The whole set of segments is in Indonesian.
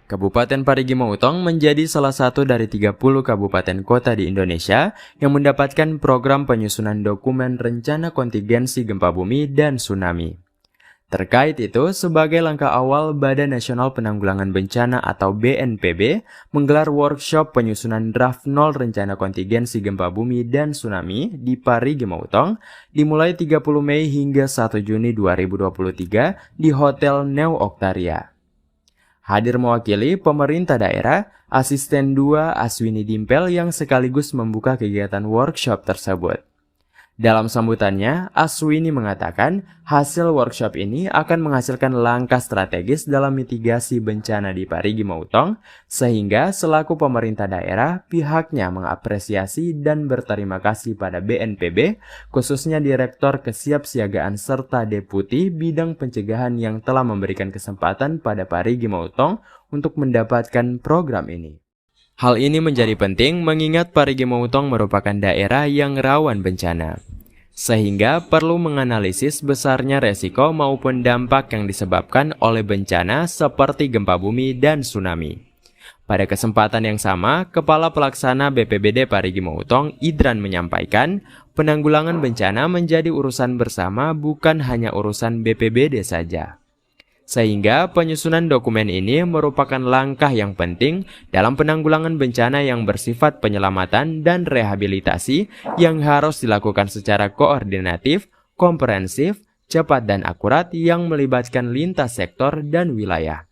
Kabupaten Parigi Motong menjadi salah satu dari 30 kabupaten kota di Indonesia yang mendapatkan program penyusunan dokumen rencana kontingensi gempa bumi dan tsunami. Terkait itu, sebagai langkah awal, Badan Nasional Penanggulangan Bencana atau BNPB menggelar workshop penyusunan draft 0 rencana kontingensi gempa bumi dan tsunami di Parigi Motong dimulai 30 Mei hingga 1 Juni 2023 di Hotel Neo Oktaria. Hadir mewakili pemerintah daerah, Asisten 2 Aswini Dimpel yang sekaligus membuka kegiatan workshop tersebut. Dalam sambutannya, Aswini mengatakan hasil workshop ini akan menghasilkan langkah strategis dalam mitigasi bencana di Parigi Motong, sehingga selaku pemerintah daerah, pihaknya mengapresiasi dan berterima kasih pada BNPB, khususnya Direktur Kesiapsiagaan serta Deputi Bidang Pencegahan yang telah memberikan kesempatan pada Parigi Motong untuk mendapatkan program ini. Hal ini menjadi penting mengingat Parigi Motong merupakan daerah yang rawan bencana, sehingga perlu menganalisis besarnya resiko maupun dampak yang disebabkan oleh bencana seperti gempa bumi dan tsunami. Pada kesempatan yang sama, Kepala Pelaksana BPBD Parigi Motong, Idran, menyampaikan penanggulangan bencana menjadi urusan bersama, bukan hanya urusan BPBD saja. Sehingga penyusunan dokumen ini merupakan langkah yang penting dalam penanggulangan bencana yang bersifat penyelamatan dan rehabilitasi yang harus dilakukan secara koordinatif, komprehensif, cepat dan akurat yang melibatkan lintas sektor dan wilayah.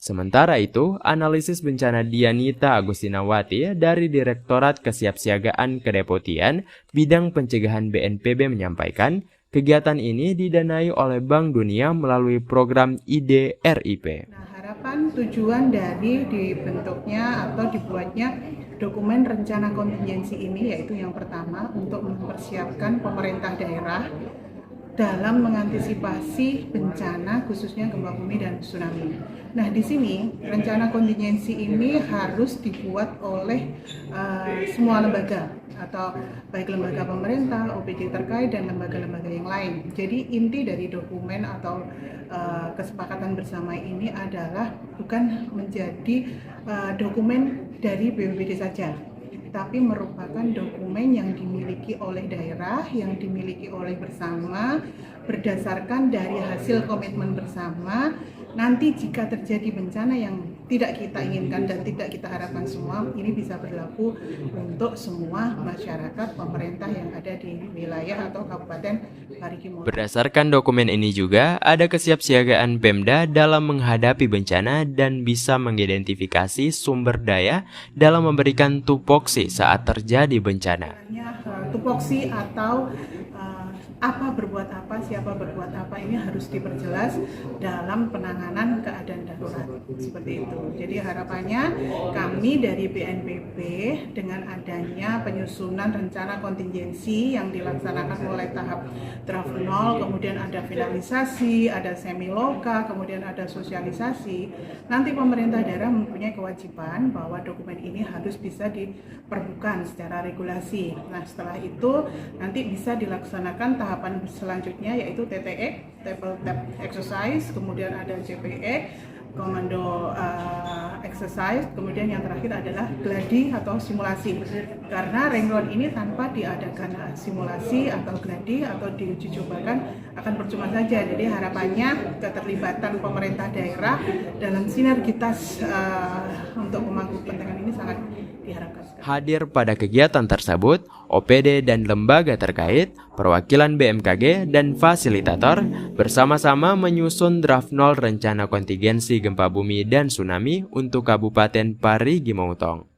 Sementara itu, analisis bencana Dianita Agustinawati dari Direktorat Kesiapsiagaan Kedeputian Bidang Pencegahan BNPB menyampaikan, kegiatan ini didanai oleh Bank Dunia melalui program IDRIP. Nah, harapan tujuan dari dibentuknya atau dibuatnya dokumen rencana kontingensi ini yaitu yang pertama untuk mempersiapkan pemerintah daerah dalam mengantisipasi bencana khususnya gempa bumi dan tsunami. Nah, di sini rencana kontingensi ini harus dibuat oleh semua lembaga atau baik lembaga pemerintah, OPD terkait, dan lembaga-lembaga yang lain. Jadi inti dari dokumen atau kesepakatan bersama ini adalah bukan menjadi dokumen dari BPBD saja, tapi merupakan dokumen yang dimiliki oleh daerah, yang dimiliki oleh bersama, berdasarkan dari hasil komitmen bersama. Nanti jika terjadi bencana yang tidak kita inginkan dan tidak kita harapkan semua, ini bisa berlaku untuk semua masyarakat pemerintah yang ada di wilayah atau Kabupaten Parigi Motong. Berdasarkan dokumen ini juga ada kesiapsiagaan Pemda dalam menghadapi bencana dan bisa mengidentifikasi sumber daya dalam memberikan tupoksi saat terjadi bencana. Tupoksi atau apa berbuat apa, siapa berbuat apa, ini harus diperjelas dalam penanganan keadaan darurat seperti itu. Jadi harapannya kami dari BNPB dengan adanya penyusunan rencana kontingensi yang dilaksanakan mulai tahap draft 0, kemudian ada finalisasi, ada semiloka, kemudian ada sosialisasi. Nanti pemerintah daerah mempunyai kewajiban bahwa dokumen ini harus bisa diperbukaan secara regulasi. Nah, setelah itu nanti bisa dilaksanakan tahapan selanjutnya yaitu TTE, Tabletop Exercise, kemudian ada CPE, Komando Exercise, kemudian yang terakhir adalah gladi atau simulasi. Karena ring road ini tanpa diadakan simulasi atau gladi atau diuji cobakan akan percuma saja. Jadi harapannya keterlibatan pemerintah daerah dalam sinergitas untuk pemangku kepentingan ini sangat diharapkan. Hadir pada kegiatan tersebut, OPD dan lembaga terkait, perwakilan BMKG dan fasilitator bersama-sama menyusun draft 0 rencana kontingensi gempa bumi dan tsunami untuk Kabupaten Parigi Motong.